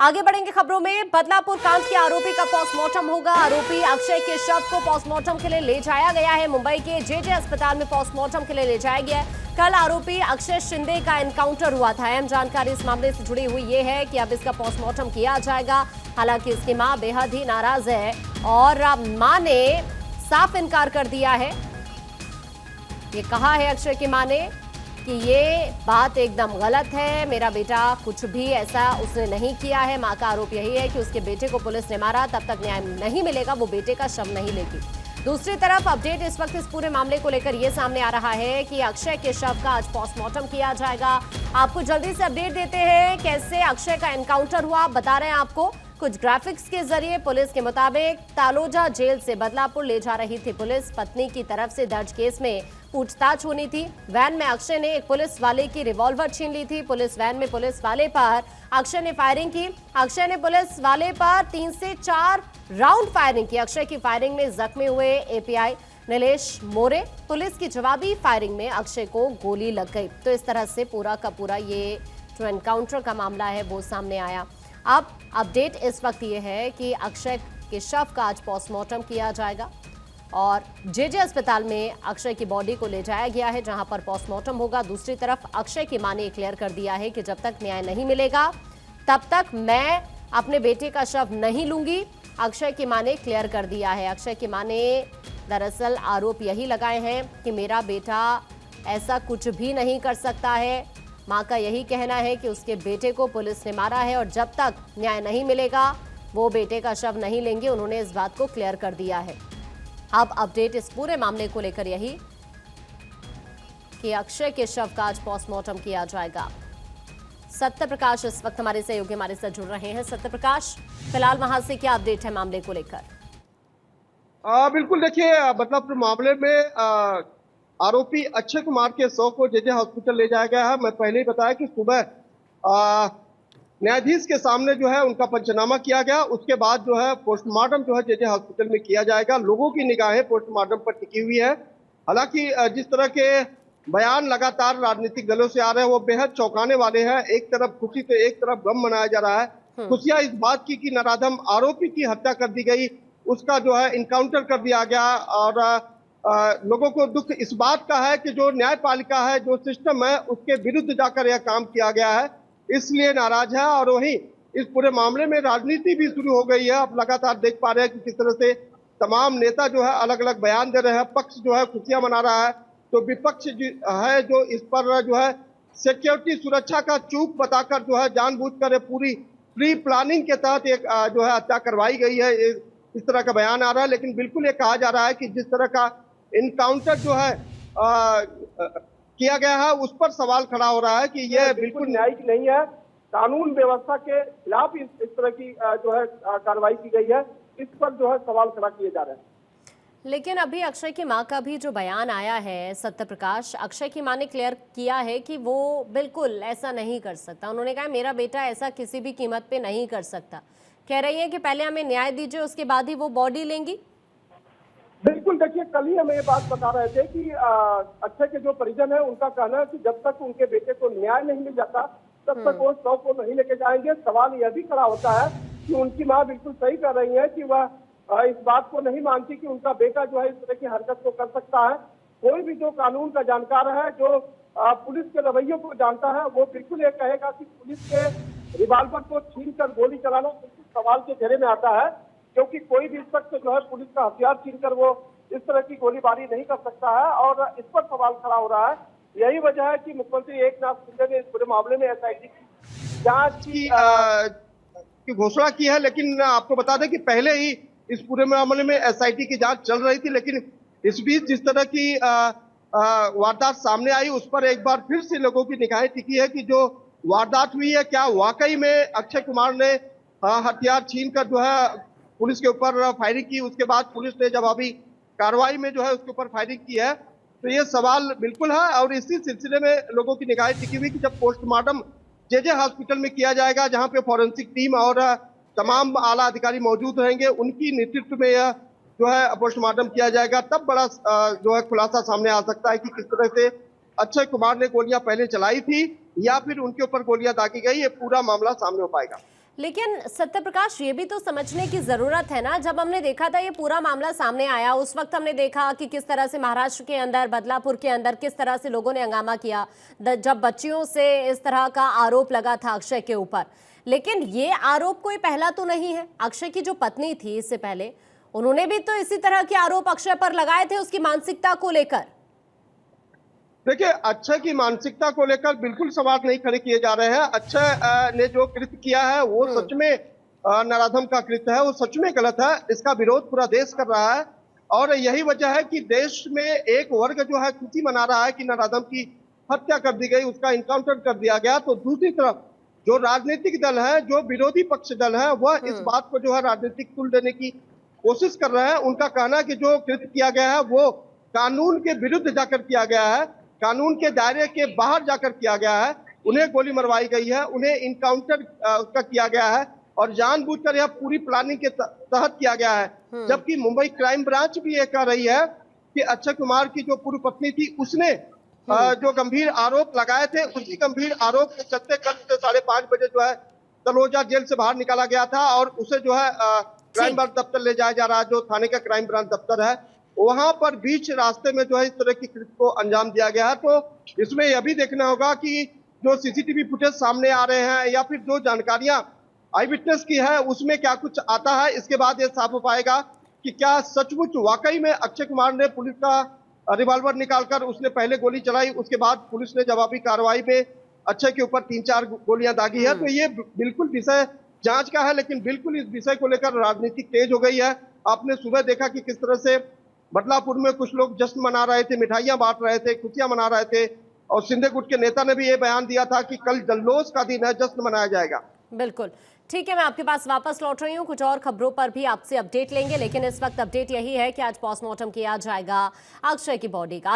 आगे बढ़ेंगे खबरों में। बदलापुर कांड के आरोपी का पोस्टमार्टम होगा। आरोपी अक्षय के शव को पोस्टमार्टम के लिए ले जाया गया है। मुंबई के जेजे अस्पताल में पोस्टमार्टम के लिए ले जाया गया है। कल आरोपी अक्षय शिंदे का एनकाउंटर हुआ था। अहम जानकारी इस मामले से जुड़ी हुई ये है कि अब इसका पोस्टमार्टम किया जाएगा। हालांकि इसकी मां बेहद ही नाराज है और मां ने साफ इनकार कर दिया है। ये कहा है अक्षय की मां ने कि ये बात एकदम गलत है, मेरा बेटा कुछ भी ऐसा उसने नहीं किया है। मां का आरोप यही है कि उसके बेटे को पुलिस ने मारा, तब तक न्याय नहीं मिलेगा, वो बेटे का शव नहीं लेगी। दूसरी तरफ अपडेट इस वक्त इस पूरे मामले को लेकर ये सामने आ रहा है कि अक्षय के शव का आज पोस्टमार्टम किया जाएगा। आपको जल्दी से अपडेट देते हैं कैसे अक्षय का एनकाउंटर हुआ, बता रहे हैं आपको कुछ ग्राफिक्स के जरिए। पुलिस के मुताबिक तालोजा जेल से बदलापुर ले जा रही थी पुलिस। पत्नी की तरफ से दर्ज केस में पूछताछ होनी थी। वैन में अक्षय ने एक पुलिस वाले की रिवॉल्वर छीन ली थी। पुलिस वैन में पुलिस वाले पर अक्षय ने फायरिंग की। अक्षय ने पुलिस वाले पर 3 से 4 राउंड फायरिंग की। अक्षय की फायरिंग में जख्मी हुए एपीआई नीलेश मोरे। पुलिस की जवाबी फायरिंग में अक्षय को गोली लग गई। तो इस तरह से पूरा का पूरा ये जो एनकाउंटर का मामला है वो सामने आया। अब अपडेट इस वक्त ये है कि अक्षय के शव का आज पोस्टमार्टम किया जाएगा और जेजे अस्पताल में अक्षय की बॉडी को ले जाया गया है, जहां पर पोस्टमार्टम होगा। दूसरी तरफ अक्षय की मां ने क्लियर कर दिया है कि जब तक न्याय नहीं मिलेगा तब तक मैं अपने बेटे का शव नहीं लूंगी। अक्षय की मां ने क्लियर कर दिया है। अक्षय की मां ने दरअसल आरोप यही लगाए हैं कि मेरा बेटा ऐसा कुछ भी नहीं कर सकता है। मां का यही कहना है कि उसके बेटे को पुलिस ने मारा है और जब तक न्याय नहीं मिलेगा वो बेटे का शव नहीं लेंगे। उन्होंने इस बात को क्लियर कर दिया है। अब अपडेट इस पूरे मामले को लेकर यही कि अक्षय के शव का आज पोस्टमार्टम किया जाएगा। सत्य प्रकाश इस वक्त हमारे सहयोगी हमारे साथ जुड़ रहे हैं। सत्य प्रकाश, फिलहाल वहां से क्या अपडेट है मामले को लेकर? बिल्कुल, देखिए बदलापुर मामले में आरोपी अक्षय कुमार के शव को जेजे हॉस्पिटल ले जाया गया है। मैं पहले ही बताया कि सुबह न्यायाधीश के सामने जो है उनका पंचनामा किया गया। उसके बाद जो है पोस्टमार्टम जो है जेजे हॉस्पिटल में किया जाएगा। लोगों की निगाहें पोस्टमार्टम पर टिकी हुई है। हालांकि जिस तरह के बयान लगातार राजनीतिक दलों से आ रहे हैं वो बेहद चौंकाने वाले हैं। एक तरफ खुशी तो एक तरफ गम मनाया जा रहा है। खुशियां इस बात की कि नराधम आरोपी की हत्या कर दी गई, उसका जो है इनकाउंटर कर दिया गया। और लोगों को दुख इस बात का है कि जो न्यायपालिका है, जो सिस्टम है, उसके विरुद्ध जाकर यह काम किया गया है, इसलिए नाराज है। और वहीं इस पूरे मामले में राजनीति भी शुरू हो गई है। आप लगातार देख पा रहे हैं कि किस तरह से तमाम नेता जो है अलग अलग बयान दे रहे हैं। पक्ष जो है खुशियां मना रहा है तो विपक्ष है जो इस पर जो है सिक्योरिटी सुरक्षा का चूक बताकर जो है जानबूझकर पूरी प्री प्लानिंग के तहत एक जो है हत्या करवाई गई है, इस तरह का बयान आ रहा है। लेकिन बिल्कुल ये कहा जा रहा है कि जिस तरह का इनकाउंटर जो है किया गया है उस पर सवाल खड़ा हो रहा है कि यह बिल्कुल न्यायिक नहीं है। कानून व्यवस्था के खिलाफ इस तरह की जो है कार्रवाई की गई है। इस पर जो है सवाल खड़ा किए जा रहे हैं। लेकिन अभी अक्षय की मां का भी जो बयान आया है सत्य प्रकाश, अक्षय की मां ने क्लियर किया है कि वो बिल्कुल ऐसा नहीं कर सकता। उन्होंने कहा मेरा बेटा ऐसा किसी भी कीमत पे नहीं कर सकता। कह रही है कि पहले हमें न्याय दीजिए, उसके बाद ही वो बॉडी लेंगी। बिल्कुल, देखिए कल ही हमें ये बात बता रहे थे कि अक्षय के जो परिजन है उनका कहना है कि जब तक उनके बेटे को न्याय नहीं मिल जाता तब तक वो शव को नहीं लेके जाएंगे। सवाल यह भी खड़ा होता है कि उनकी मां बिल्कुल सही कर रही है कि वह इस बात को नहीं मानती कि उनका बेटा जो है इस तरह की हरकत को कर सकता है। कोई भी जो कानून का जानकार है, जो पुलिस के रवैयों को जानता है, वो बिल्कुल ये कहेगा कि पुलिस के रिवाल्वर को छीन कर गोली चलाना बिल्कुल सवाल के घेरे में आता है, क्योंकि कोई भी शख्स जो है पुलिस का हथियार छीनकर वो इस तरह की गोलीबारी नहीं कर सकता है। और इस पर सवाल खड़ा हो रहा है। यही वजह है कि मुख्यमंत्री एकनाथ शिंदे ने इस पूरे मामले में एसआईटी की जांच की घोषणा की है। लेकिन आपको बता दें कि पहले ही इस पूरे मामले में एसआईटी की जांच चल रही थी। लेकिन इस बीच जिस तरह की वारदात सामने आई उस पर एक बार फिर से लोगों की निगाहें टिकी है कि जो वारदात हुई है क्या वाकई में अक्षय कुमार ने हथियार छीन कर जो है पुलिस के ऊपर फायरिंग की। उसके बाद पुलिस ने जब अभी कार्रवाई में जो है उसके ऊपर फायरिंग की है। तो ये सवाल बिल्कुल है। और इसी सिलसिले में लोगों की निगाहें टिकी हुई कि जब पोस्टमार्टम जेजे हॉस्पिटल में किया जाएगा, जहां पे फॉरेंसिक टीम और तमाम आला अधिकारी मौजूद रहेंगे, उनकी नेतृत्व में यह जो है पोस्टमार्टम किया जाएगा, तब बड़ा जो है खुलासा सामने आ सकता है कि किस तरह से अक्षय कुमार ने गोलियां पहले चलाई थी या फिर उनके ऊपर गोलियां दागी गई। ये पूरा मामला सामने हो पाएगा। लेकिन सत्यप्रकाश, ये भी तो समझने की जरूरत है ना, जब हमने देखा था ये पूरा मामला सामने आया उस वक्त हमने देखा कि किस तरह से महाराष्ट्र के अंदर, बदलापुर के अंदर किस तरह से लोगों ने हंगामा किया जब बच्चियों से इस तरह का आरोप लगा था अक्षय के ऊपर। लेकिन ये आरोप कोई पहला तो नहीं है। अक्षय की जो पत्नी थी इससे पहले, उन्होंने भी तो इसी तरह के आरोप अक्षय पर लगाए थे उसकी मानसिकता को लेकर। देखिए, अक्षय की मानसिकता को लेकर बिल्कुल सवाल नहीं खड़े किए जा रहे हैं। अक्षय ने जो कृत्य किया है वो सच में नराधम का कृत्य है, वो सच में गलत है। इसका विरोध पूरा देश कर रहा है और यही वजह है कि देश में एक वर्ग जो है खुशी मना रहा है कि नराधम की हत्या कर दी गई, उसका इनकाउंटर कर दिया गया। तो दूसरी तरफ जो राजनीतिक दल है, जो विरोधी पक्ष दल है, वह इस बात को जो है राजनीतिक तुल देने की कोशिश कर रहे हैं। उनका कहना है कि जो कृत्य किया गया है वो कानून के विरुद्ध जाकर किया गया है, कानून के दायरे के बाहर जाकर किया गया है। उन्हें गोली मरवाई गई है, उन्हें इनकाउंटर का किया गया है और जानबूझकर यह पूरी प्लानिंग के तहत किया गया है। जबकि मुंबई क्राइम ब्रांच भी ये कह रही है कि अक्षय कुमार की जो पूर्व पत्नी थी उसने जो गंभीर आरोप लगाए थे, उसी गंभीर आरोप के चलते कल 5:30 बजे जो है तलोजा जेल से बाहर निकाला गया था और उसे जो है क्राइम ब्रांच दफ्तर ले जाया जा रहा है, जो थाने का क्राइम ब्रांच दफ्तर है। वहां पर बीच रास्ते में जो है इस तरह की कृत्य को अंजाम दिया गया है। तो इसमें यह भी देखना होगा कि जो सीसीटीवी फुटेज सामने आ रहे हैं या फिर जो जानकारियां आई विटनेस की है उसमें क्या कुछ आता है। इसके बाद यह साफ हो पाएगा कि क्या सचमुच वाकई में अक्षय कुमार ने पुलिस का रिवॉल्वर निकालकर उसने पहले गोली चलाई, उसके बाद पुलिस ने जवाबी कार्रवाई में अक्षय के ऊपर 3-4 गोलियां दागी है। तो ये बिल्कुल विषय जांच का है, लेकिन बिल्कुल इस विषय को लेकर राजनीति तेज हो गई है। आपने सुबह देखा कि किस तरह से बदलापुर में कुछ लोग जश्न मना रहे थे, मिठाइयां बांट रहे थे, खुशियां मना रहे थे और शिंदे गुट के नेता ने भी ये बयान दिया था कि कल जल्लोष का दिन है, जश्न मनाया जाएगा। बिल्कुल ठीक है, मैं आपके पास वापस लौट रही हूँ। कुछ और खबरों पर भी आपसे अपडेट लेंगे, लेकिन इस वक्त अपडेट यही है कि आज पोस्टमार्टम किया जाएगा अक्षय की बॉडी का।